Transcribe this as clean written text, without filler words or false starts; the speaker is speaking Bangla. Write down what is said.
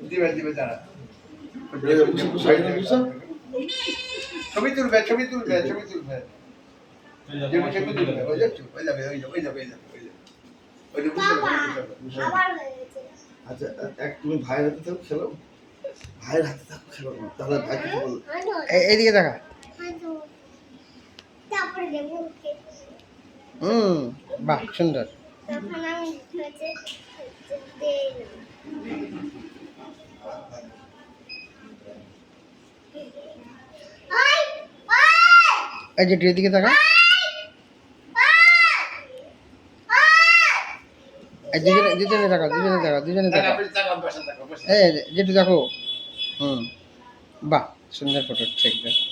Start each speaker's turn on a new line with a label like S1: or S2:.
S1: দিবে দাঁড়া ছবি তুলবে ছবি তুলবে ছবি তুলবে ছবি তুলবে ওই যাচ্ছে ওই যাবে ওই যাবে ওই যাবে ওই যাবে ওই যাবে
S2: আচ্ছা এক তুমি ভাইয়ের হাতে থাকো খেলো ভাইয়ের হাতে থাকো খেলো না তাহলে ভাই কিছু বলবে
S3: এইদিকে দেখা বাহ সুন্দর এই যে এদিকে দেখা দুজনে দেখা এই যেটু দেখো বাহ সুন্দর ফটো ঠিক আছে।